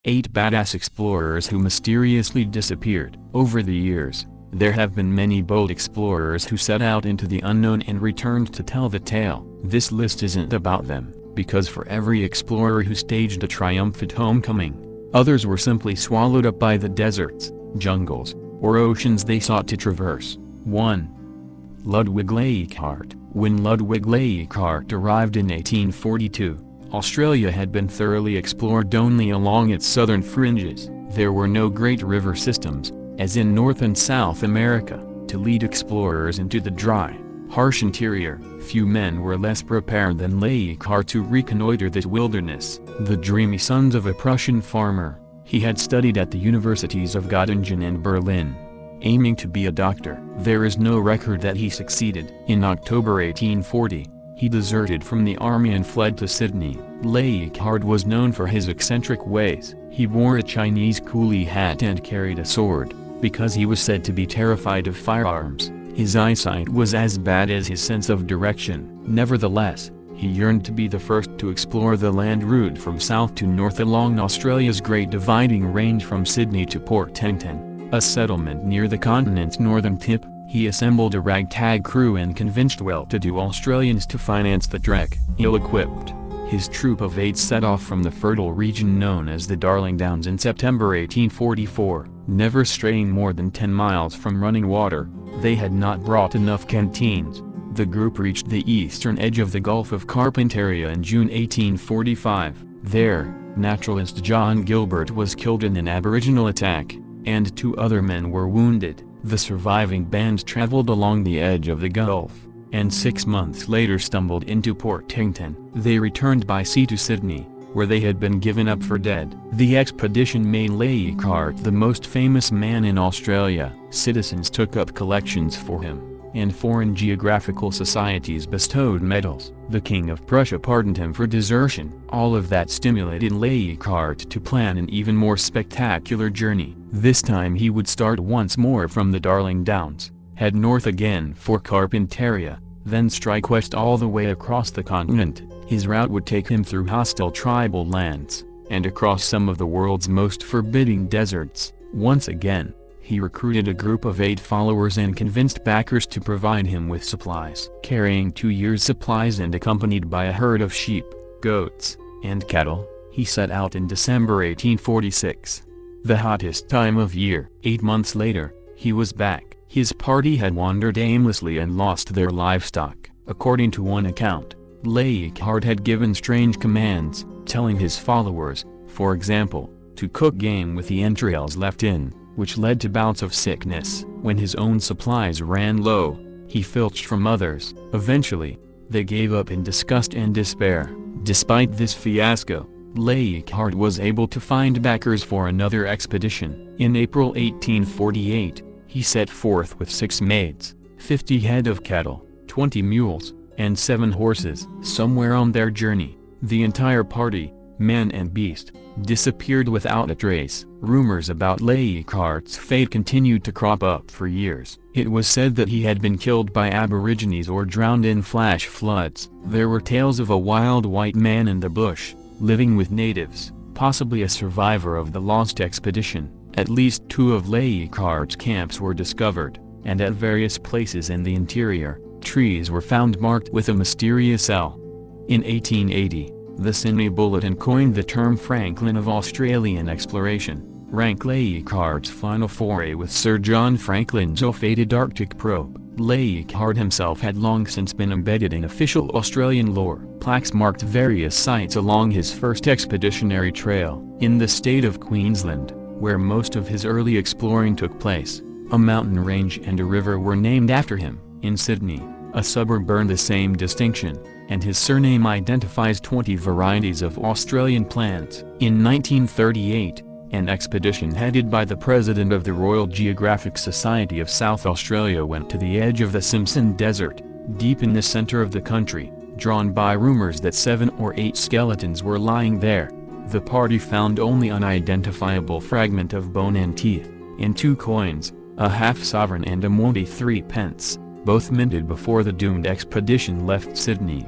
8 badass explorers who mysteriously disappeared. Over the years, there have been many bold explorers who set out into the unknown and returned to tell the tale. This list isn't about them, because for every explorer who staged a triumphant homecoming, others were simply swallowed up by the deserts, jungles, or oceans they sought to traverse. 1. Ludwig Leichhardt. When Ludwig Leichhardt arrived in 1842, Australia had been thoroughly explored only along its southern fringes. There were no great river systems, as in North and South America, to lead explorers into the dry, harsh interior. Few men were less prepared than Leichhardt to reconnoiter this wilderness. The dreamy sons of a Prussian farmer, he had studied at the universities of Göttingen and Berlin, aiming to be a doctor. There is no record that he succeeded. In October 1840, he deserted from the army and fled to Sydney. Leichhardt was known for his eccentric ways. He wore a Chinese coolie hat and carried a sword, because he was said to be terrified of firearms. His eyesight was as bad as his sense of direction. Nevertheless, he yearned to be the first to explore the land route from south to north along Australia's Great Dividing Range from Sydney to Port Townsend, a settlement near the continent's northern tip. He assembled a ragtag crew and convinced well-to-do Australians to finance the trek. Ill-equipped, his troop of 8 set off from the fertile region known as the Darling Downs in September 1844. Never straying more than 10 miles from running water, they had not brought enough canteens. The group reached the eastern edge of the Gulf of Carpentaria in June 1845. There, naturalist John Gilbert was killed in an aboriginal attack, and 2 other men were wounded. The surviving band traveled along the edge of the Gulf, and 6 months later stumbled into Port Townsend. They returned by sea to Sydney, where they had been given up for dead. The expedition made Leichhardt the most famous man in Australia. Citizens took up collections for him, and foreign geographical societies bestowed medals. The King of Prussia pardoned him for desertion. All of that stimulated Leichhardt to plan an even more spectacular journey. This time he would start once more from the Darling Downs, head north again for Carpentaria, then strike west all the way across the continent. His route would take him through hostile tribal lands, and across some of the world's most forbidding deserts. Once again, he recruited a group of 8 followers and convinced backers to provide him with supplies. Carrying 2 years' supplies and accompanied by a herd of sheep, goats, and cattle, he set out in December 1846. The hottest time of year. 8 months later, he was back. His party had wandered aimlessly and lost their livestock. According to one account, Leichhardt had given strange commands, telling his followers, for example, to cook game with the entrails left in, which led to bouts of sickness. When his own supplies ran low, he filched from others. Eventually, they gave up in disgust and despair. Despite this fiasco, Leichhardt was able to find backers for another expedition. In April 1848, he set forth with 6 maids, 50 head of cattle, 20 mules, and 7 horses. Somewhere on their journey, the entire party, man and beast, disappeared without a trace. Rumors about Leichhardt's fate continued to crop up for years. It was said that he had been killed by aborigines or drowned in flash floods. There were tales of a wild white man in the bush, living with natives, possibly a survivor of the lost expedition. At least 2 of Leichhardt's camps were discovered, and at various places in the interior, trees were found marked with a mysterious L. In 1880, the Sydney Bulletin coined the term Franklin of Australian exploration, rank Leichhardt's final foray with Sir John Franklin's ill-fated Arctic probe. Leichhardt himself had long since been embedded in official Australian lore. Plaques marked various sites along his first expeditionary trail. In the state of Queensland, where most of his early exploring took place, a mountain range and a river were named after him. In Sydney, a suburb earned the same distinction, and his surname identifies 20 varieties of Australian plants. In 1938, an expedition headed by the president of the Royal Geographic Society of South Australia went to the edge of the Simpson Desert, deep in the center of the country, drawn by rumors that 7 or 8 skeletons were lying there. The party found only an unidentifiable fragment of bone and teeth, and 2 coins, a half-sovereign and a money 3 pence, both minted before the doomed expedition left Sydney.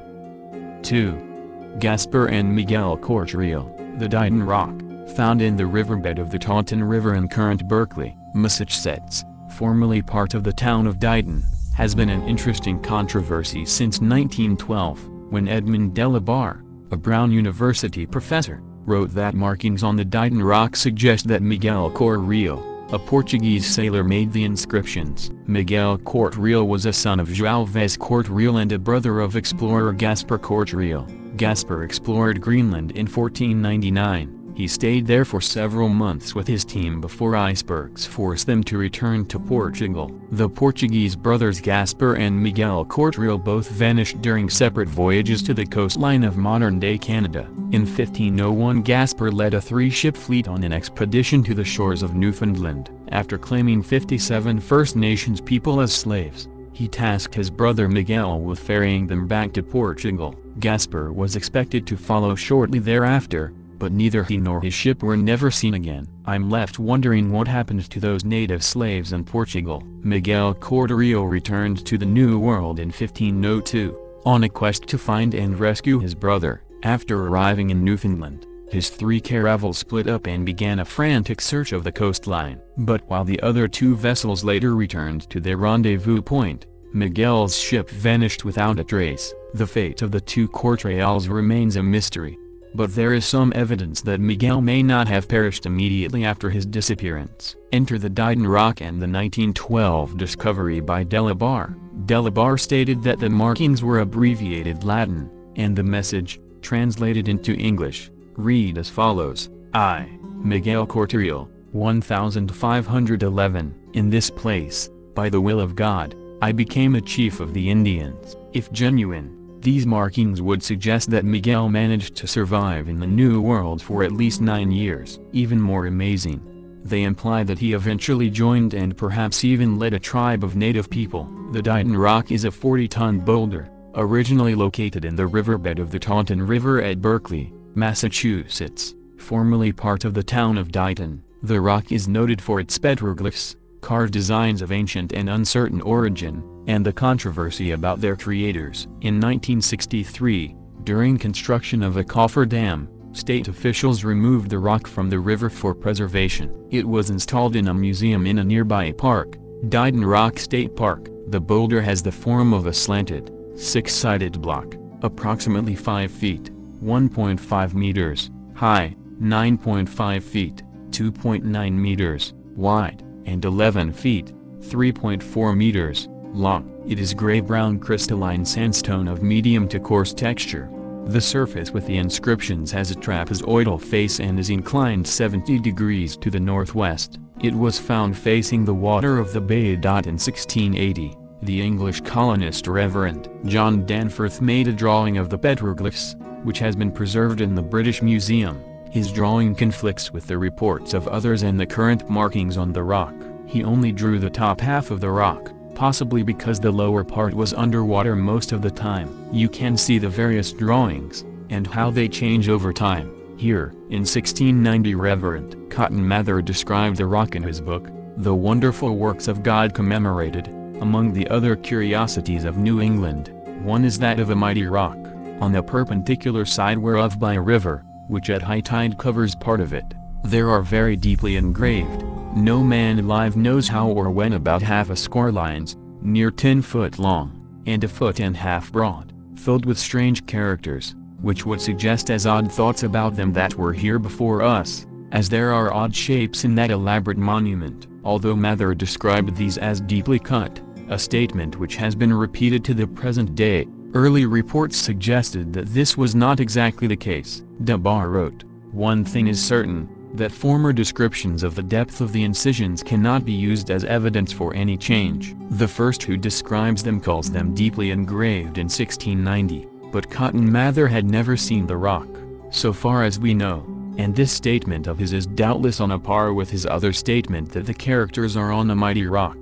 2. Gaspar and Miguel Corte-Real. The Dighton Rock, found in the riverbed of the Taunton River in current Berkeley, Massachusetts, formerly part of the town of Dighton, has been an interesting controversy since 1912, when Edmund Delabarre, a Brown University professor, wrote that markings on the Dighton Rock suggest that Miguel Corte-Real, a Portuguese sailor, made the inscriptions. Miguel Corte-Real was a son of João Vaz Corte-Real and a brother of explorer Gaspar Corte-Real. Gaspar explored Greenland in 1499. He stayed there for several months with his team before icebergs forced them to return to Portugal. The Portuguese brothers Gaspar and Miguel Corte-Real both vanished during separate voyages to the coastline of modern-day Canada. In 1501, Gaspar led a 3-ship fleet on an expedition to the shores of Newfoundland. After claiming 57 First Nations people as slaves, he tasked his brother Miguel with ferrying them back to Portugal. Gaspar was expected to follow shortly thereafter, but neither he nor his ship were never seen again. I'm left wondering what happened to those native slaves in Portugal. Miguel Corte-Real returned to the New World in 1502, on a quest to find and rescue his brother. After arriving in Newfoundland, his 3 caravels split up and began a frantic search of the coastline. But while the other 2 vessels later returned to their rendezvous point, Miguel's ship vanished without a trace. The fate of the 2 Corte-Reals remains a mystery, but there is some evidence that Miguel may not have perished immediately after his disappearance. Enter the Dighton Rock and the 1912 discovery by Delabarre. Delabarre stated that the markings were abbreviated Latin, and the message, translated into English, read as follows: I, Miguel Corte-Real, 1511, in this place, by the will of God, I became a chief of the Indians. If genuine, these markings would suggest that Miguel managed to survive in the New World for at least 9 years. Even more amazing, they imply that he eventually joined and perhaps even led a tribe of native people. The Dighton Rock is a 40-ton boulder, originally located in the riverbed of the Taunton River at Berkeley, Massachusetts, formerly part of the town of Dighton. The rock is noted for its petroglyphs, carved designs of ancient and uncertain origin, and the controversy about their creators. In 1963, during construction of a cofferdam, state officials removed the rock from the river for preservation. It was installed in a museum in a nearby park, Dighton Rock State Park. The boulder has the form of a slanted, 6-sided block, approximately 5 feet, 1.5 meters, high, 9.5 feet, 2.9 meters, wide, and 11 feet, 3.4 meters, long. It is gray-brown crystalline sandstone of medium to coarse texture. The surface with the inscriptions has a trapezoidal face and is inclined 70 degrees to the northwest. It was found facing the water of the Bay. In 1680, the English colonist Reverend John Danforth made a drawing of the petroglyphs, which has been preserved in the British Museum. His drawing conflicts with the reports of others and the current markings on the rock. He only drew the top half of the rock, possibly because the lower part was underwater most of the time. You can see the various drawings, and how they change over time, here. In 1690, Reverend Cotton Mather described the rock in his book, The Wonderful Works of God, commemorated, among the other curiosities of New England, one is that of a mighty rock, on the perpendicular side whereof by a river, which at high tide covers part of it, there are very deeply engraved, no man alive knows how or when, about half a score lines, near 10 foot long, and 1.5 foot broad, filled with strange characters, which would suggest as odd thoughts about them that were here before us, as there are odd shapes in that elaborate monument. Although Mather described these as deeply cut, a statement which has been repeated to the present day, early reports suggested that this was not exactly the case. Delabarre wrote, "One thing is certain, that former descriptions of the depth of the incisions cannot be used as evidence for any change. The first who describes them calls them deeply engraved in 1690, but Cotton Mather had never seen the rock, so far as we know, and this statement of his is doubtless on a par with his other statement that the characters are on a mighty rock."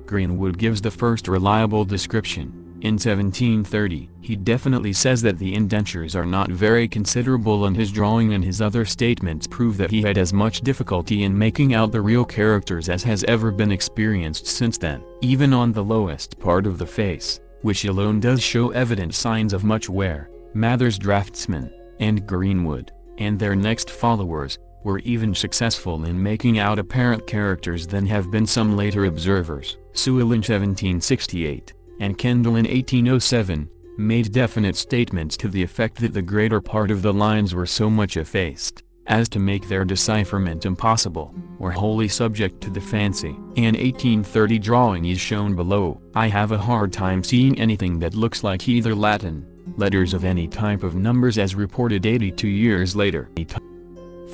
Greenwood gives the first reliable description. In 1730, he definitely says that the indentures are not very considerable, and his drawing and his other statements prove that he had as much difficulty in making out the real characters as has ever been experienced since then. Even on the lowest part of the face, which alone does show evident signs of much wear, Mather's draftsmen, and Greenwood, and their next followers, were even successful in making out apparent characters than have been some later observers. Sewell in 1768, and Kendall in 1807, made definite statements to the effect that the greater part of the lines were so much effaced as to make their decipherment impossible, or wholly subject to the fancy. An 1830 drawing is shown below. I have a hard time seeing anything that looks like either Latin letters of any type of numbers as reported 82 years later.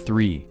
3.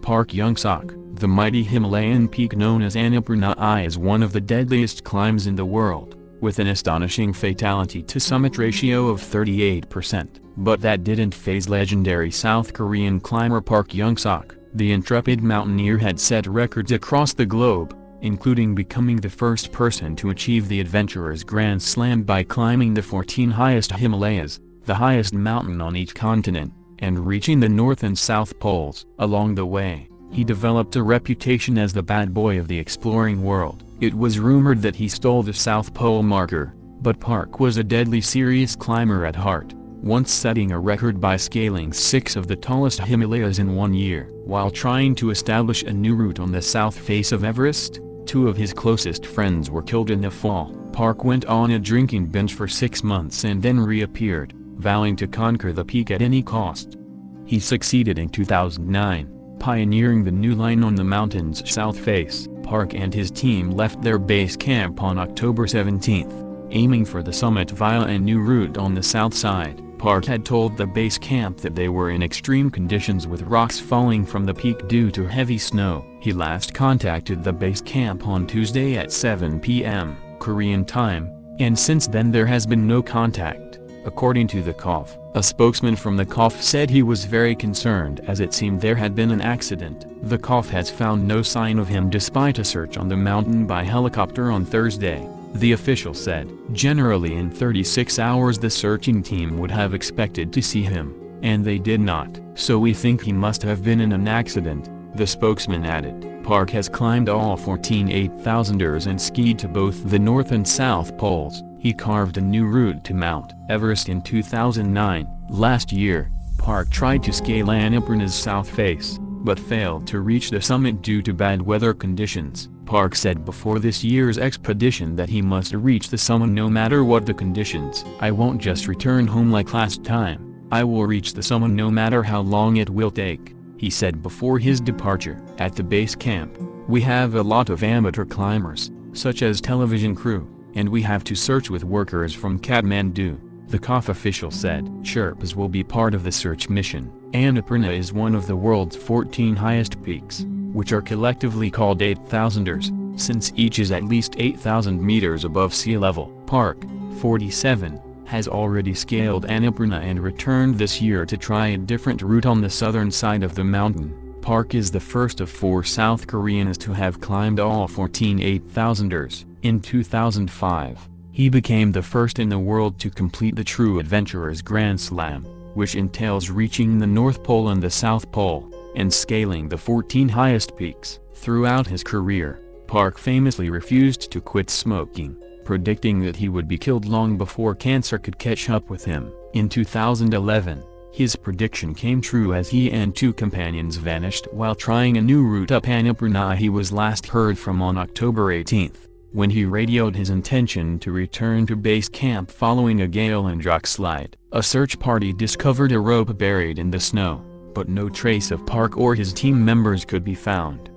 Park Young-seok. The mighty Himalayan peak known as Annapurna I is one of the deadliest climbs in the world, with an astonishing fatality-to-summit ratio of 38%. But that didn't faze legendary South Korean climber Park Young-seok. The intrepid mountaineer had set records across the globe, including becoming the first person to achieve the Adventurer's Grand Slam by climbing the 14 highest Himalayas, the highest mountain on each continent, and reaching the North and South Poles. Along the way, he developed a reputation as the bad boy of the exploring world. It was rumored that he stole the South Pole marker, but Park was a deadly serious climber at heart, once setting a record by scaling 6 of the tallest Himalayas in 1 year. While trying to establish a new route on the south face of Everest, 2 of his closest friends were killed in the fall. Park went on a drinking binge for 6 months and then reappeared, vowing to conquer the peak at any cost. He succeeded in 2009, pioneering the new line on the mountain's south face. Park and his team left their base camp on October 17, aiming for the summit via a new route on the south side. Park had told the base camp that they were in extreme conditions with rocks falling from the peak due to heavy snow. He last contacted the base camp on Tuesday at 7 p.m. Korean time, and since then there has been no contact, according to the KOF. A spokesman from the KOF said he was very concerned as it seemed there had been an accident. The KOF has found no sign of him despite a search on the mountain by helicopter on Thursday, the official said. Generally in 36 hours the searching team would have expected to see him, and they did not. So we think he must have been in an accident, the spokesman added. Park has climbed all 14 8,000ers and skied to both the North and South Poles. He carved a new route to Mount Everest in 2009. Last year, Park tried to scale Annapurna's south face, but failed to reach the summit due to bad weather conditions. Park said before this year's expedition that he must reach the summit no matter what the conditions. I won't just return home like last time, I will reach the summit no matter how long it will take, he said before his departure. At the base camp, we have a lot of amateur climbers, such as television crew, and we have to search with workers from Kathmandu, the KOF official said. Sherpas will be part of the search mission. Annapurna is one of the world's 14 highest peaks, which are collectively called 8,000ers, since each is at least 8,000 meters above sea level. Park, 47, has already scaled Annapurna and returned this year to try a different route on the southern side of the mountain. Park is the first of 4 South Koreans to have climbed all 14 8,000ers. In 2005, he became the first in the world to complete the True Adventurer's Grand Slam, which entails reaching the North Pole and the South Pole, and scaling the 14 highest peaks. Throughout his career, Park famously refused to quit smoking, predicting that he would be killed long before cancer could catch up with him. In 2011, his prediction came true as he and 2 companions vanished while trying a new route up Annapurna. He was last heard from on October 18, when he radioed his intention to return to base camp following a gale and rock slide. A search party discovered a rope buried in the snow, but no trace of Park or his team members could be found.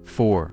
4.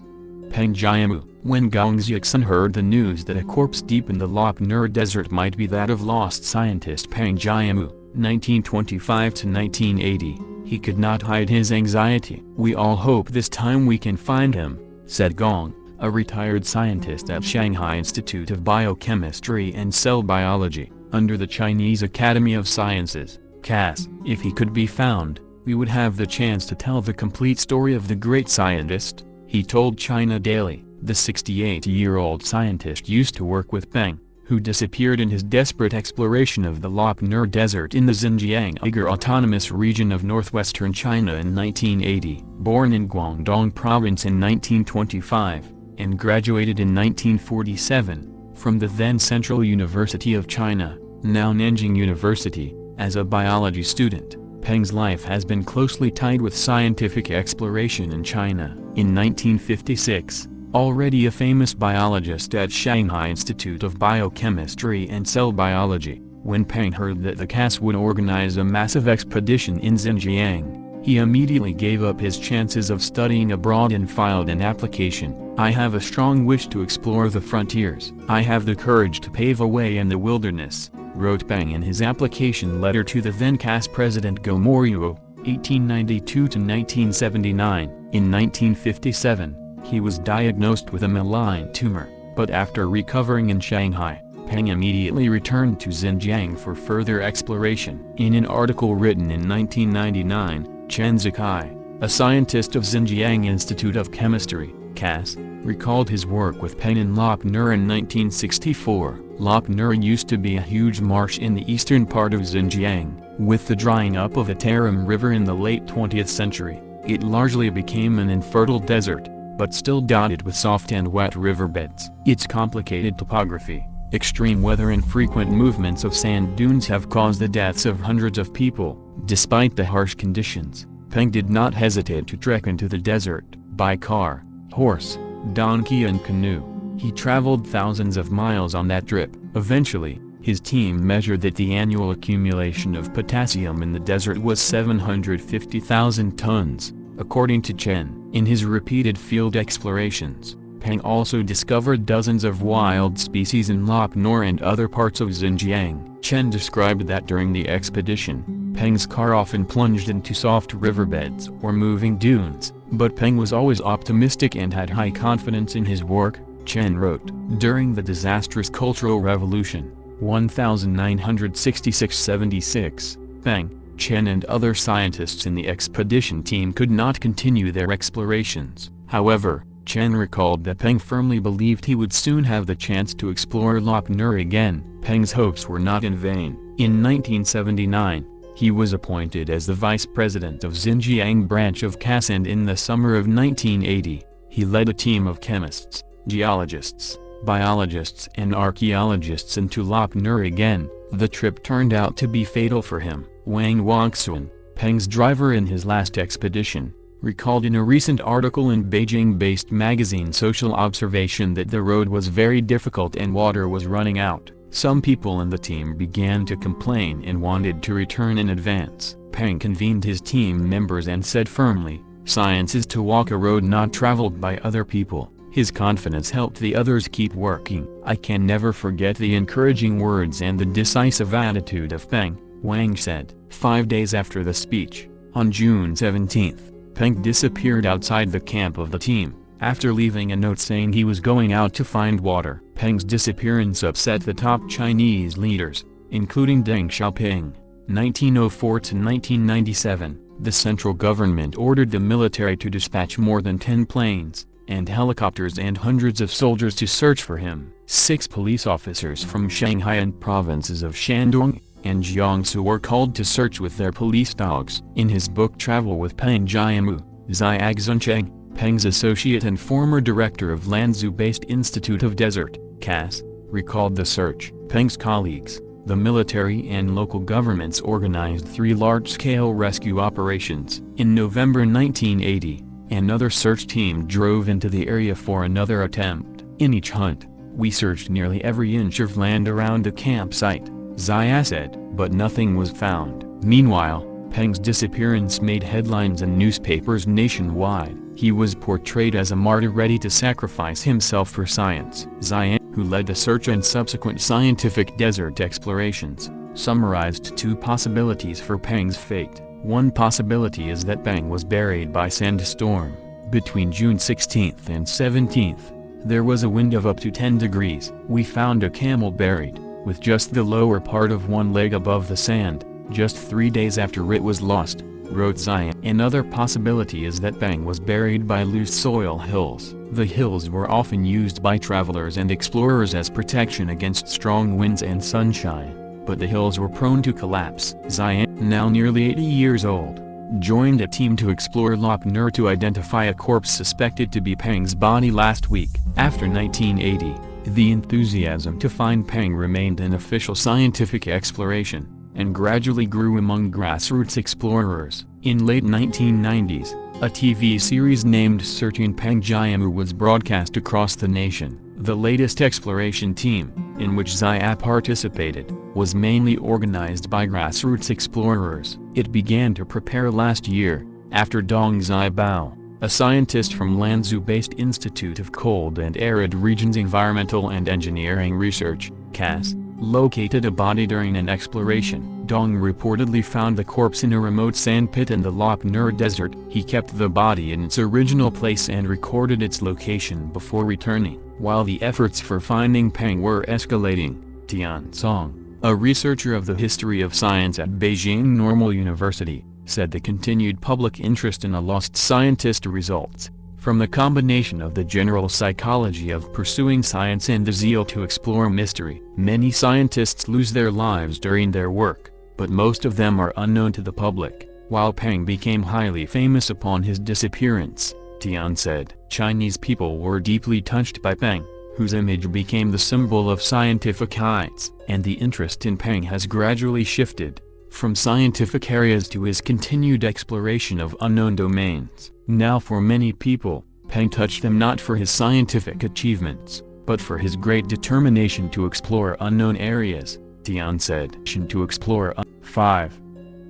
Peng Jiamu. When Young-seok heard the news that a corpse deep in the Loch Ness desert might be that of lost scientist Peng Jiamu, 1925 to 1980, he could not hide his anxiety. "We all hope this time we can find him," said Gong, a retired scientist at Shanghai Institute of Biochemistry and Cell Biology, under the Chinese Academy of Sciences, CAS. "If he could be found, we would have the chance to tell the complete story of the great scientist," he told China Daily. The 68-year-old scientist used to work with Peng, who disappeared in his desperate exploration of the Loch Ness Desert in the Xinjiang Uyghur Autonomous Region of northwestern China in 1980. Born in Guangdong Province in 1925, and graduated in 1947, from the then Central University of China, now Nanjing University, as a biology student, Peng's life has been closely tied with scientific exploration in China. In 1956, already a famous biologist at Shanghai Institute of Biochemistry and Cell Biology, when Peng heard that the CAS would organize a massive expedition in Xinjiang, he immediately gave up his chances of studying abroad and filed an application. "I have a strong wish to explore the frontiers. I have the courage to pave a way in the wilderness," wrote Peng in his application letter to the then CAS president Goguryeo, 1892–1979. In 1957, he was diagnosed with a malign tumor, but after recovering in Shanghai, Peng immediately returned to Xinjiang for further exploration. In an article written in 1999, Chen Zikai, a scientist of Xinjiang Institute of Chemistry, CAS, recalled his work with Peng in Lop Nur in 1964. Lop Nur used to be a huge marsh in the eastern part of Xinjiang. With the drying up of the Tarim River in the late 20th century, it largely became an infertile desert, but still dotted with soft and wet riverbeds. Its complicated topography, extreme weather and frequent movements of sand dunes have caused the deaths of hundreds of people. Despite the harsh conditions, Peng did not hesitate to trek into the desert, by car, horse, donkey and canoe. He traveled thousands of miles on that trip. Eventually, his team measured that the annual accumulation of potassium in the desert was 750,000 tons, according to Chen. In his repeated field explorations, Peng also discovered dozens of wild species in Lop Nur and other parts of Xinjiang. Chen described that during the expedition, Peng's car often plunged into soft riverbeds or moving dunes, but Peng was always optimistic and had high confidence in his work, Chen wrote. During the disastrous Cultural Revolution, 1966–76, Peng, Chen and other scientists in the expedition team could not continue their explorations. However, Chen recalled that Peng firmly believed he would soon have the chance to explore Lop Nur again. Peng's hopes were not in vain. In 1979, he was appointed as the vice president of Xinjiang branch of CAS, and in the summer of 1980, he led a team of chemists, geologists, biologists and archaeologists into Lop Nur again. The trip turned out to be fatal for him. Wang Wangxuan, Peng's driver in his last expedition, recalled in a recent article in Beijing-based magazine Social Observation that the road was very difficult and water was running out. Some people in the team began to complain and wanted to return in advance. Peng convened his team members and said firmly, "Science is to walk a road not traveled by other people." His confidence helped the others keep working. "I can never forget the encouraging words and the decisive attitude of Peng," Wang said. 5 days after the speech, on June 17, Peng disappeared outside the camp of the team, after leaving a note saying he was going out to find water. Peng's disappearance upset the top Chinese leaders, including Deng Xiaoping. 1904–1997, the central government ordered the military to dispatch more than 10 planes and helicopters and hundreds of soldiers to search for him. 6 police officers from Shanghai and provinces of Shandong and Jiangsu were called to search with their police dogs. In his book Travel with Peng Jiamu, Xiag Zuncheng, Peng's associate and former director of Lanzhou-based Institute of Desert, CAS, recalled the search. Peng's colleagues, the military and local governments organized 3 large-scale rescue operations. In November 1980, another search team drove into the area for another attempt. In each hunt, we searched nearly every inch of land around the campsite, Zia said, but nothing was found. Meanwhile, Peng's disappearance made headlines in newspapers nationwide. He was portrayed as a martyr ready to sacrifice himself for science. Zia, who led the search and subsequent scientific desert explorations, summarized 2 possibilities for Peng's fate. One possibility is that Peng was buried by sandstorm. Between June 16 and 17, there was a wind of up to 10 degrees. We found a camel buried, with just the lower part of one leg above the sand, just 3 days after it was lost, wrote Zia. Another possibility is that Peng was buried by loose soil hills. The hills were often used by travelers and explorers as protection against strong winds and sunshine, but the hills were prone to collapse. Zia, now nearly 80 years old, joined a team to explore Lop Nur to identify a corpse suspected to be Peng's body last week. After 1980, the enthusiasm to find Peng remained an official scientific exploration, and gradually grew among grassroots explorers. In late 1990s, a TV series named Searching Peng Jiamu was broadcast across the nation. The latest exploration team, in which Xia participated, was mainly organized by grassroots explorers. It began to prepare last year, after Dong Xiaobao, a scientist from Lanzhou-based Institute of Cold and Arid Regions Environmental and Engineering Research, CAS, located a body during an exploration. Dong reportedly found the corpse in a remote sand pit in the Lop Nur Desert. He kept the body in its original place and recorded its location before returning. While the efforts for finding Peng were escalating, Tian Song, a researcher of the history of science at Beijing Normal University, said the continued public interest in a lost scientist results from the combination of the general psychology of pursuing science and the zeal to explore mystery. Many scientists lose their lives during their work, but most of them are unknown to the public. While Peng became highly famous upon his disappearance, Tian said, Chinese people were deeply touched by Peng, whose image became the symbol of scientific heights, and the interest in Peng has gradually shifted from scientific areas to his continued exploration of unknown domains. Now for many people, Peng touched them not for his scientific achievements, but for his great determination to explore unknown areas, Tian said. To explore 5.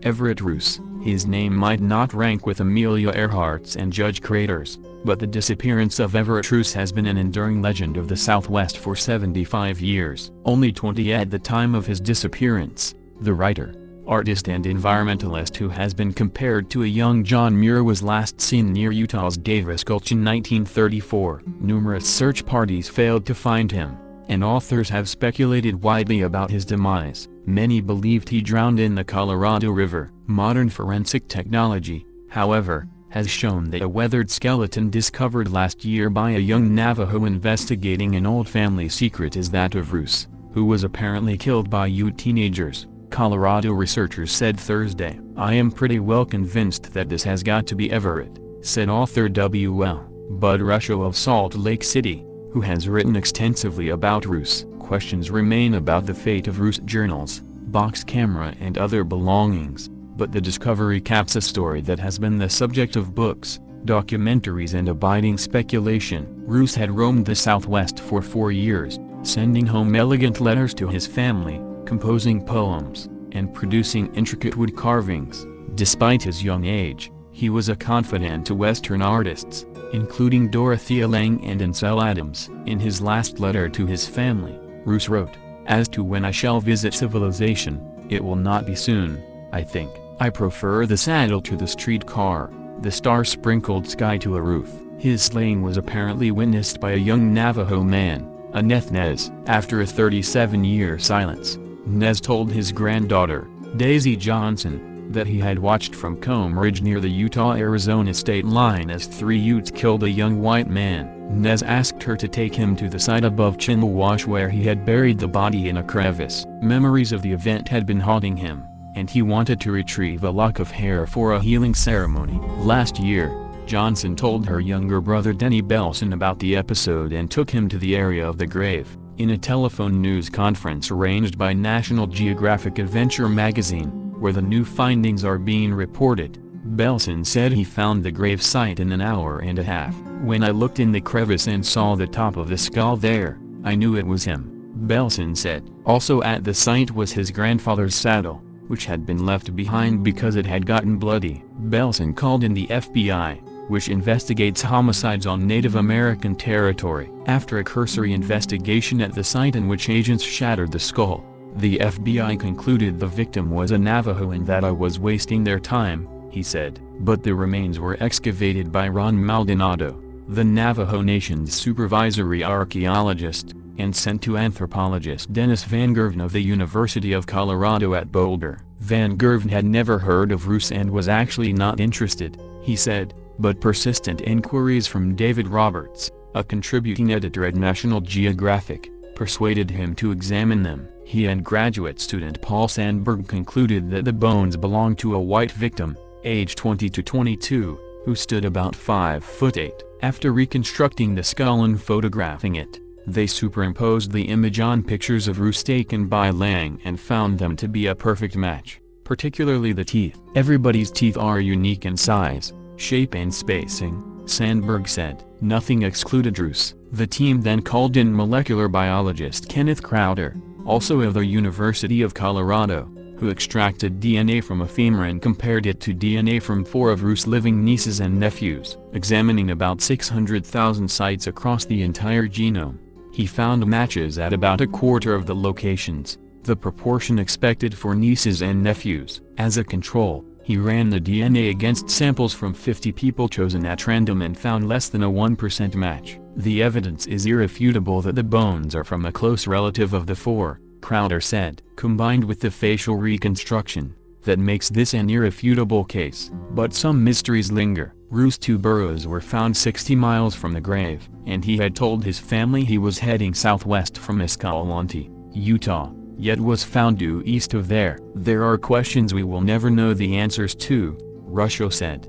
Everett Ruess. His name might not rank with Amelia Earhart's and Judge Crater's, but the disappearance of Everett Ruess has been an enduring legend of the Southwest for 75 years. Only 20 at the time of his disappearance, the writer, artist and environmentalist who has been compared to a young John Muir was last seen near Utah's Davis Gulch in 1934. Numerous search parties failed to find him, and authors have speculated widely about his demise. Many believed he drowned in the Colorado River. Modern forensic technology, however, has shown that a weathered skeleton discovered last year by a young Navajo investigating an old family secret is that of Ruess, who was apparently killed by Ute teenagers, Colorado researchers said Thursday. I am pretty well convinced that this has got to be Everett, said author W.L. Bud Ruscho of Salt Lake City, who has written extensively about Ruess. Questions remain about the fate of Ruess' journals, box camera and other belongings, but the discovery caps a story that has been the subject of books, documentaries and abiding speculation. Ruess had roamed the Southwest for 4 years, sending home elegant letters to his family, composing poems, and producing intricate wood carvings. Despite his young age, he was a confidant to Western artists, including Dorothea Lange and Ansel Adams. In his last letter to his family, Ruess wrote, "As to when I shall visit civilization, it will not be soon, I think. I prefer the saddle to the streetcar, the star-sprinkled sky to a roof." His slaying was apparently witnessed by a young Navajo man, Aneth Nez. After a 37-year silence, Nez told his granddaughter, Daisy Johnson, that he had watched from Comb Ridge near the Utah-Arizona state line as 3 Utes killed a young white man. Nez asked her to take him to the site above Chinwash where he had buried the body in a crevice. Memories of the event had been haunting him, and he wanted to retrieve a lock of hair for a healing ceremony. Last year, Johnson told her younger brother Denny Belson about the episode and took him to the area of the grave. In a telephone news conference arranged by National Geographic Adventure magazine, where the new findings are being reported, Belson said he found the grave site in an hour and a half. "When I looked in the crevice and saw the top of the skull there, I knew it was him," Belson said. Also at the site was his grandfather's saddle, which had been left behind because it had gotten bloody. Belson called in the FBI, which investigates homicides on Native American territory. After a cursory investigation at the site in which agents shattered the skull, the FBI concluded the victim was a Navajo and that I was wasting their time, he said. But the remains were excavated by Ron Maldonado, the Navajo Nation's supervisory archaeologist, and sent to anthropologist Dennis Van Gerven of the University of Colorado at Boulder. Van Gerven had never heard of Ruess and was actually not interested, he said, but persistent inquiries from David Roberts, a contributing editor at National Geographic, persuaded him to examine them. He and graduate student Paul Sandberg concluded that the bones belonged to a white victim, aged 20 to 22, who stood about 5'8". After reconstructing the skull and photographing it, They superimposed the image on pictures of Ruess taken by Lang and found them to be a perfect match, particularly the teeth. Everybody's teeth are unique in size, shape and spacing, Sandberg said. Nothing excluded Ruess. The team then called in molecular biologist Kenneth Crowder, also of the University of Colorado, who extracted DNA from a femur and compared it to DNA from 4 of Ruess' living nieces and nephews, examining about 600,000 sites across the entire genome. He found matches at about a quarter of the locations, the proportion expected for nieces and nephews. As a control, he ran the DNA against samples from 50 people chosen at random and found less than a 1% match. The evidence is irrefutable that the bones are from a close relative of the 4, Crowder said. Combined with the facial reconstruction, that makes this an irrefutable case. But some mysteries linger. Ruess' 2 burrows were found 60 miles from the grave, and he had told his family he was heading southwest from Escalante, Utah, yet was found due east of there. There are questions we will never know the answers to, Ruscio said.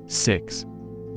6.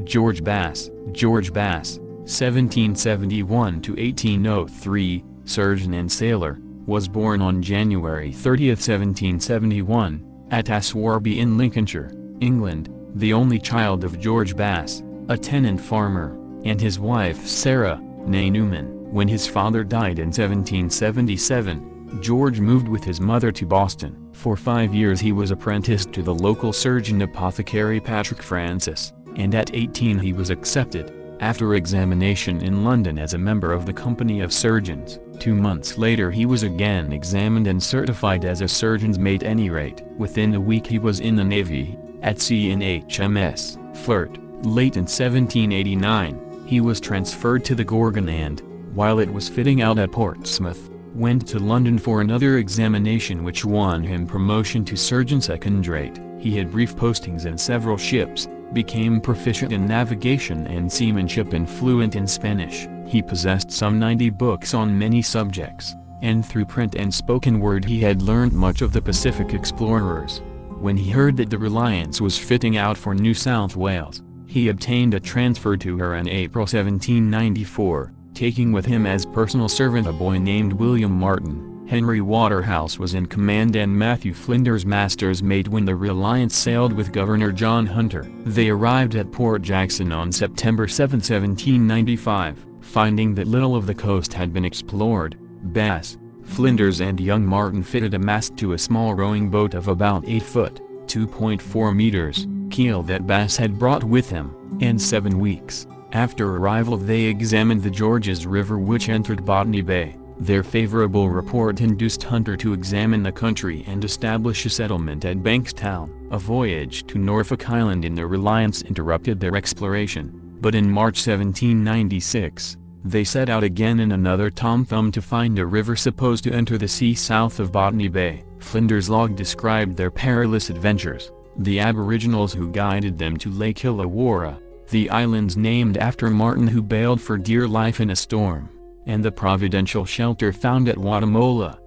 George Bass. George Bass, 1771–1803, surgeon and sailor, was born on January 30, 1771, at Aswarby in Lincolnshire, England, the only child of George Bass, a tenant farmer, and his wife Sarah, née Newman. When his father died in 1777, George moved with his mother to Boston. For 5 years he was apprenticed to the local surgeon apothecary Patrick Francis, and at 18 he was accepted, after examination in London, as a member of the Company of Surgeons. 2 months later he was again examined and certified as a surgeon's mate. Any rate, within a week he was in the Navy, at sea in HMS Flirt. Late in 1789, he was transferred to the Gorgon and, while it was fitting out at Portsmouth, went to London for another examination which won him promotion to surgeon second-rate. He had brief postings in several ships, became proficient in navigation and seamanship and fluent in Spanish. He possessed some 90 books on many subjects, and through print and spoken word he had learned much of the Pacific explorers. When he heard that the Reliance was fitting out for New South Wales, he obtained a transfer to her in April 1794, taking with him as personal servant a boy named William Martin. Henry Waterhouse was in command and Matthew Flinders master's mate when the Reliance sailed with Governor John Hunter. They arrived at Port Jackson on September 7, 1795. Finding that little of the coast had been explored, Bass, Flinders and young Martin fitted a mast to a small rowing boat of about 8 foot, 2.4 meters, keel that Bass had brought with him, and 7 weeks after arrival they examined the Georges River which entered Botany Bay. Their favorable report induced Hunter to examine the country and establish a settlement at Bankstown. A voyage to Norfolk Island in the Reliance interrupted their exploration, but in March 1796, they set out again in another Tom Thumb to find a river supposed to enter the sea south of Botany Bay. Flinders' log described their perilous adventures, the aboriginals who guided them to Lake Illawarra, the islands named after Martin who bailed for dear life in a storm, and the providential shelter found at Wadamola,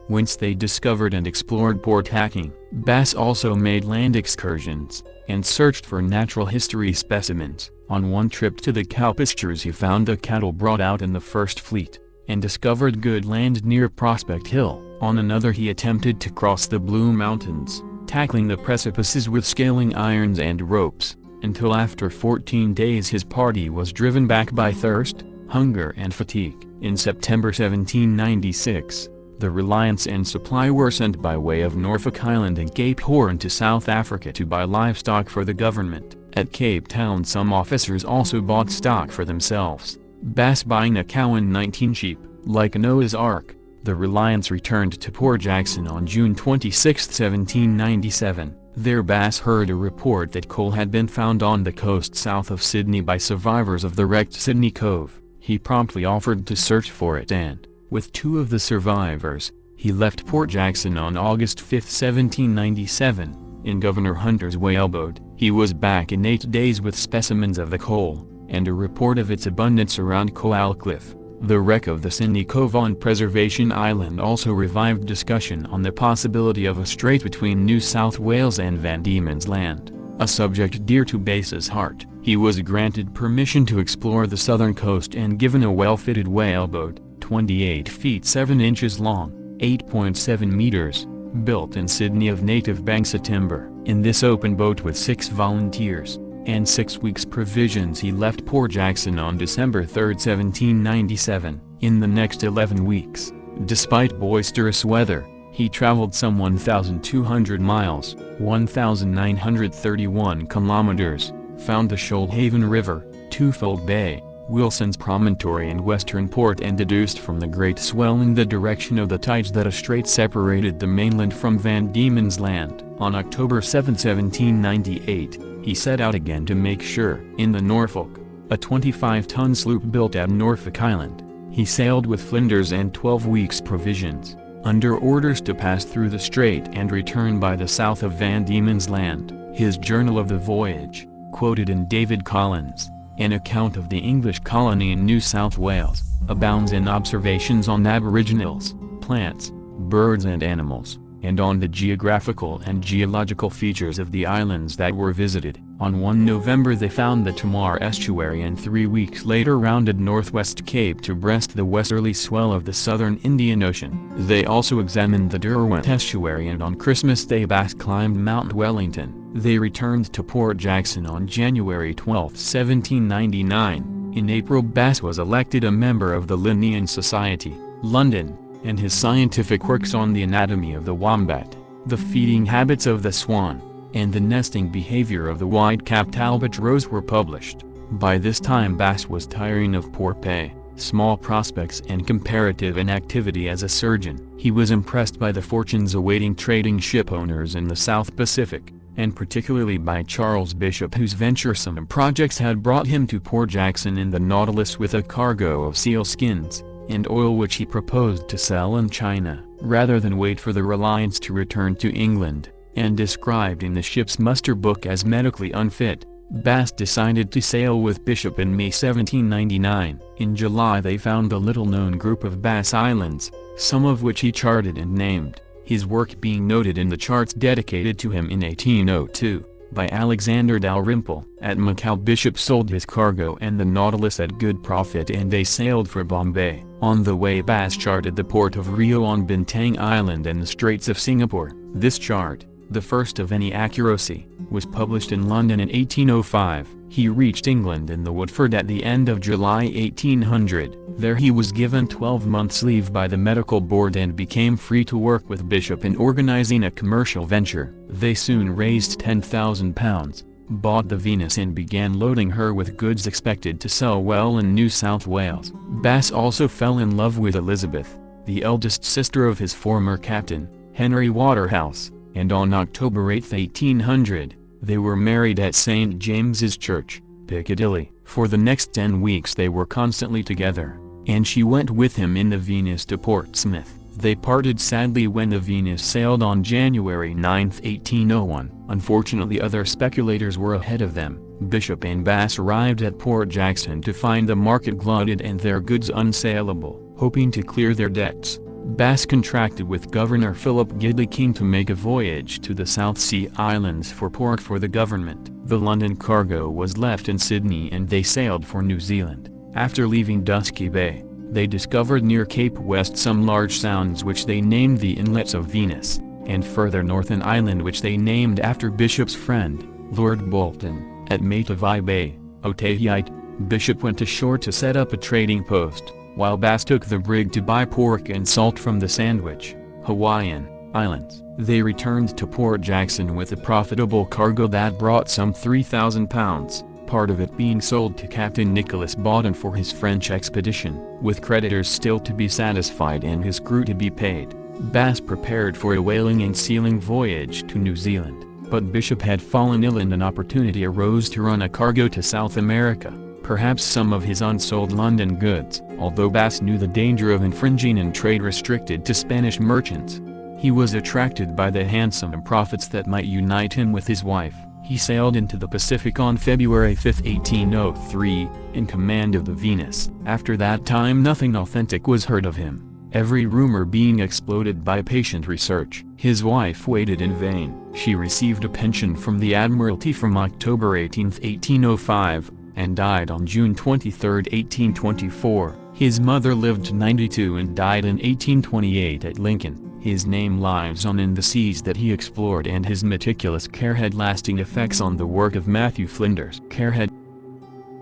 whence they discovered and explored Port Hacking. Bass also made land excursions, and searched for natural history specimens. On one trip to the Cowpastures he found the cattle brought out in the First Fleet, and discovered good land near Prospect Hill. On another he attempted to cross the Blue Mountains, tackling the precipices with scaling irons and ropes, until after 14 days his party was driven back by thirst, hunger and fatigue. In September 1796, the Reliance and Supply were sent by way of Norfolk Island and Cape Horn to South Africa to buy livestock for the government. At Cape Town some officers also bought stock for themselves, Bass buying a cow and 19 sheep. Like Noah's Ark, the Reliance returned to Port Jackson on June 26, 1797. There Bass heard a report that coal had been found on the coast south of Sydney by survivors of the wrecked Sydney Cove. He promptly offered to search for it and, with 2 of the survivors, he left Port Jackson on August 5, 1797, in Governor Hunter's whaleboat. He was back in 8 days with specimens of the coal, and a report of its abundance around Coal Cliff. The wreck of the Sydney Cove on Preservation Island also revived discussion on the possibility of a strait between New South Wales and Van Diemen's Land, a subject dear to Bass's heart. He was granted permission to explore the southern coast and given a well-fitted whaleboat, 28 feet 7 inches long, 8.7 meters, built in Sydney of native Bangsa timber. In this open boat with 6 volunteers, and 6 weeks' provisions, he left Port Jackson on December 3, 1797. In the next 11 weeks, despite boisterous weather, he traveled some 1,200 miles, 1,931 kilometers, found the Shoalhaven River, Twofold Bay, Wilson's Promontory and Western Port, and deduced from the great swell in the direction of the tides that a strait separated the mainland from Van Diemen's Land. On October 7, 1798, he set out again to make sure. In the Norfolk, a 25-ton sloop built at Norfolk Island, he sailed with Flinders and 12 weeks' provisions, under orders to pass through the strait and return by the south of Van Diemen's Land. His Journal of the Voyage, quoted in David Collins, an account of the English colony in New South Wales, abounds in observations on aboriginals, plants, birds and animals, and on the geographical and geological features of the islands that were visited. On 1 November they found the Tamar estuary and 3 weeks later rounded Northwest Cape to breast the westerly swell of the southern Indian Ocean. They also examined the Derwent estuary, and on Christmas Day Bass climbed Mount Wellington. They returned to Port Jackson on January 12, 1799. In April Bass was elected a member of the Linnean Society, London, and his scientific works on the anatomy of the wombat, the feeding habits of the swan, and the nesting behavior of the white-capped albatross were published. By this time Bass was tiring of poor pay, small prospects and comparative inactivity as a surgeon. He was impressed by the fortunes awaiting trading ship owners in the South Pacific, and particularly by Charles Bishop, whose venturesome projects had brought him to Port Jackson in the Nautilus with a cargo of seal skins and oil which he proposed to sell in China, rather than wait for the Reliance to return to England, and described in the ship's muster book as medically unfit. Bass decided to sail with Bishop in May 1799. In July they found the little-known group of Bass Islands, some of which he charted and named, his work being noted in the charts dedicated to him in 1802, by Alexander Dalrymple. At Macau Bishop sold his cargo and the Nautilus at good profit, and they sailed for Bombay. On the way Bass charted the port of Rio on Bintang Island and the Straits of Singapore. This chart, the first of any accuracy, was published in London in 1805. He reached England in the Woodford at the end of July 1800. There he was given 12 months' leave by the medical board and became free to work with Bishop in organizing a commercial venture. They soon raised £10,000, bought the Venus and began loading her with goods expected to sell well in New South Wales. Bass also fell in love with Elizabeth, the eldest sister of his former captain, Henry Waterhouse, and on October 8, 1800, they were married at St. James's Church, Piccadilly. For the next 10 weeks they were constantly together, and she went with him in the Venus to Portsmouth. They parted sadly when the Venus sailed on January 9, 1801. Unfortunately other speculators were ahead of them. Bishop and Bass arrived at Port Jackson to find the market glutted and their goods unsaleable. Hoping to clear their debts, Bass contracted with Governor Philip Gidley King to make a voyage to the South Sea Islands for pork for the government. The London cargo was left in Sydney and they sailed for New Zealand. After leaving Dusky Bay, they discovered near Cape West some large sounds which they named the Inlets of Venus, and further north an island which they named after Bishop's friend, Lord Bolton. At Matavai Bay, Otaheite, Bishop went ashore to set up a trading post, while Bass took the brig to buy pork and salt from the Sandwich, Hawaiian, Islands. They returned to Port Jackson with a profitable cargo that brought some £3,000, part of it being sold to Captain Nicholas Bawden for his French expedition. With creditors still to be satisfied and his crew to be paid, Bass prepared for a whaling and sealing voyage to New Zealand. But Bishop had fallen ill and an opportunity arose to run a cargo to South America, perhaps some of his unsold London goods. Although Bass knew the danger of infringing in trade restricted to Spanish merchants, he was attracted by the handsome profits that might unite him with his wife. He sailed into the Pacific on February 5, 1803, in command of the Venus. After that time nothing authentic was heard of him, every rumor being exploded by patient research. His wife waited in vain. She received a pension from the Admiralty from October 18, 1805, and died on June 23, 1824. His mother lived to 92 and died in 1828 at Lincoln. His name lives on in the seas that he explored, and his meticulous care had lasting effects on the work of Matthew Flinders.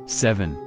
7.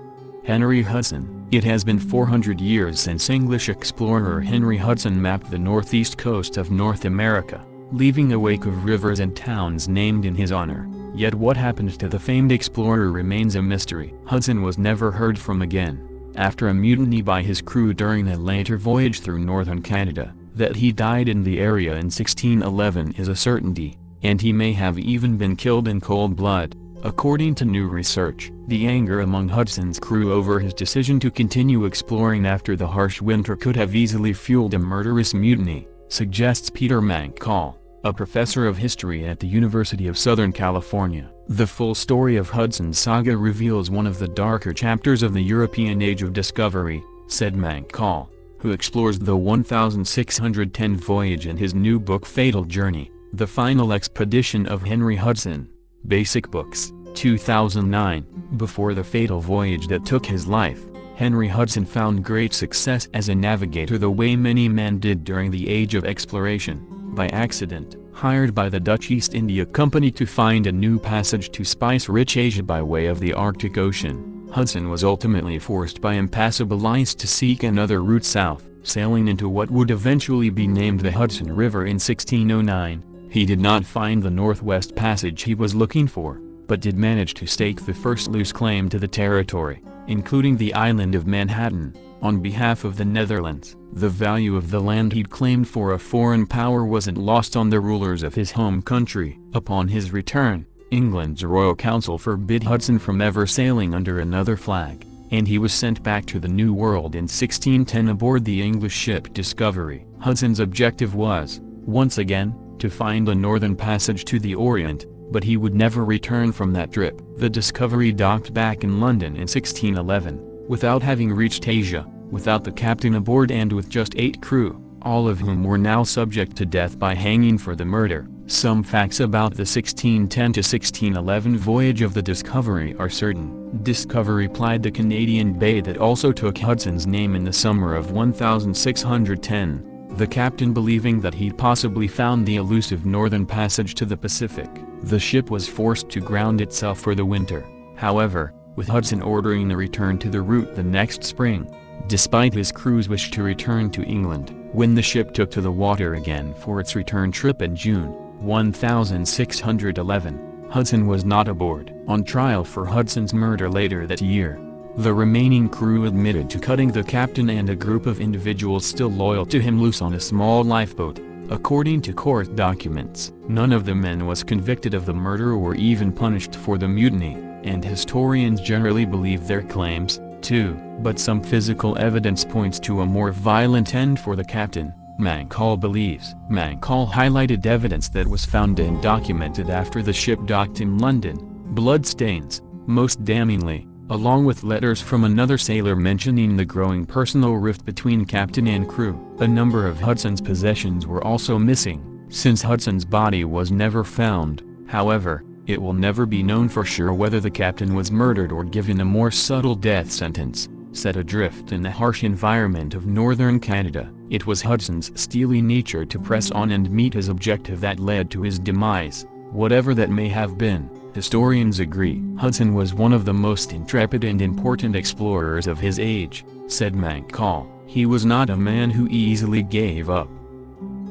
Henry Hudson. It has been 400 years since English explorer Henry Hudson mapped the northeast coast of North America, leaving a wake of rivers and towns named in his honor. Yet what happened to the famed explorer remains a mystery. Hudson was never heard from again. After a mutiny by his crew during a later voyage through northern Canada, that he died in the area in 1611 is a certainty, and he may have even been killed in cold blood. According to new research, the anger among Hudson's crew over his decision to continue exploring after the harsh winter could have easily fueled a murderous mutiny, suggests Peter Mancall, a professor of history at the University of Southern California. The full story of Hudson's saga reveals one of the darker chapters of the European Age of Discovery, said Mancall, who explores the 1610 voyage in his new book Fatal Journey, The Final Expedition of Henry Hudson. Basic Books, 2009. Before the fatal voyage that took his life, Henry Hudson found great success as a navigator the way many men did during the Age of Exploration. By accident, hired by the Dutch East India Company to find a new passage to spice-rich Asia by way of the Arctic Ocean, Hudson was ultimately forced by impassable ice to seek another route south, sailing into what would eventually be named the Hudson River in 1609. He did not find the Northwest Passage he was looking for, but did manage to stake the first loose claim to the territory, including the island of Manhattan, on behalf of the Netherlands. The value of the land he'd claimed for a foreign power wasn't lost on the rulers of his home country. Upon his return, England's Royal Council forbid Hudson from ever sailing under another flag, and he was sent back to the New World in 1610 aboard the English ship Discovery. Hudson's objective was, once again, to find a northern passage to the Orient, but he would never return from that trip. The Discovery docked back in London in 1611, without having reached Asia, without the captain aboard and with just 8 crew, all of whom were now subject to death by hanging for the murder. Some facts about the 1610 to 1611 voyage of the Discovery are certain. Discovery plied the Canadian Bay that also took Hudson's name in the summer of 1610. The captain believing that he'd possibly found the elusive northern passage to the Pacific. The ship was forced to ground itself for the winter, however, with Hudson ordering a return to the route the next spring, despite his crew's wish to return to England. When the ship took to the water again for its return trip in June 1611, Hudson was not aboard. On trial for Hudson's murder later that year, the remaining crew admitted to cutting the captain and a group of individuals still loyal to him loose on a small lifeboat. According to court documents, none of the men was convicted of the murder or even punished for the mutiny, and historians generally believe their claims, too. But some physical evidence points to a more violent end for the captain, Mancall believes. Mancall highlighted evidence that was found and documented after the ship docked in London, bloodstains, most damningly, along with letters from another sailor mentioning the growing personal rift between captain and crew. A number of Hudson's possessions were also missing, since Hudson's body was never found. However, it will never be known for sure whether the captain was murdered or given a more subtle death sentence. Set adrift in the harsh environment of northern Canada, it was Hudson's steely nature to press on and meet his objective that led to his demise, whatever that may have been. Historians agree. Hudson was one of the most intrepid and important explorers of his age, said Mancall. He was not a man who easily gave up.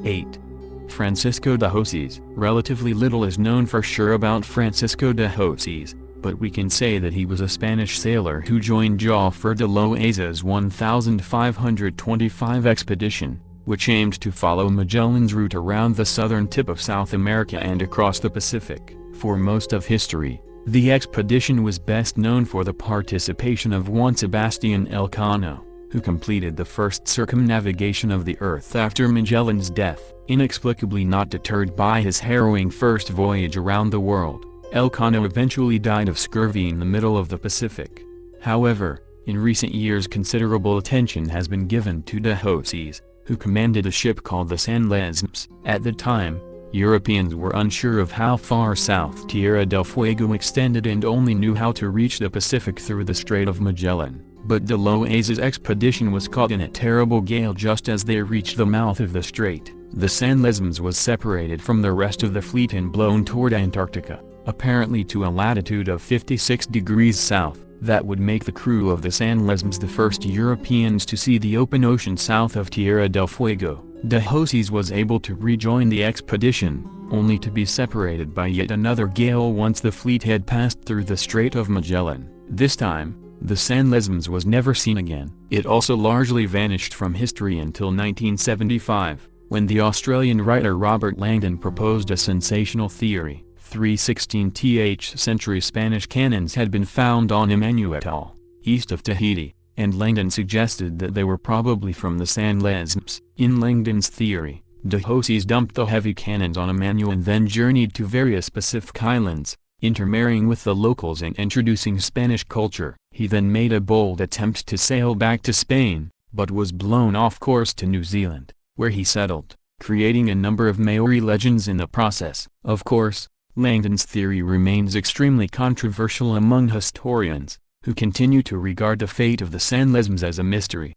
8. Francisco de Hoces. Relatively little is known for sure about Francisco de Hoces, but we can say that he was a Spanish sailor who joined Joffre de Loasa's 1525 expedition, which aimed to follow Magellan's route around the southern tip of South America and across the Pacific. For most of history, the expedition was best known for the participation of Juan Sebastian Elcano, who completed the first circumnavigation of the Earth after Magellan's death. Inexplicably not deterred by his harrowing first voyage around the world, Elcano eventually died of scurvy in the middle of the Pacific. However, in recent years considerable attention has been given to de Hoces, who commanded a ship called the San Lesmes. At the time, Europeans were unsure of how far south Tierra del Fuego extended and only knew how to reach the Pacific through the Strait of Magellan. But de Loais's expedition was caught in a terrible gale just as they reached the mouth of the strait. The San Lesmes was separated from the rest of the fleet and blown toward Antarctica, apparently to a latitude of 56 degrees south. That would make the crew of the San Lesmes the first Europeans to see the open ocean south of Tierra del Fuego. De Hoces was able to rejoin the expedition, only to be separated by yet another gale once the fleet had passed through the Strait of Magellan. This time, the San Lesmes was never seen again. It also largely vanished from history until 1975, when the Australian writer Robert Langdon proposed a sensational theory. 316th century Spanish cannons had been found on Emmanuel Atoll, east of Tahiti, and Langdon suggested that they were probably from the San Lesmes. In Langdon's theory, de Hoces dumped the heavy cannons on Emmanuel and then journeyed to various Pacific islands, intermarrying with the locals and introducing Spanish culture. He then made a bold attempt to sail back to Spain, but was blown off course to New Zealand, where he settled, creating a number of Maori legends in the process. Of course, Langdon's theory remains extremely controversial among historians, who continue to regard the fate of the San Lesmes as a mystery.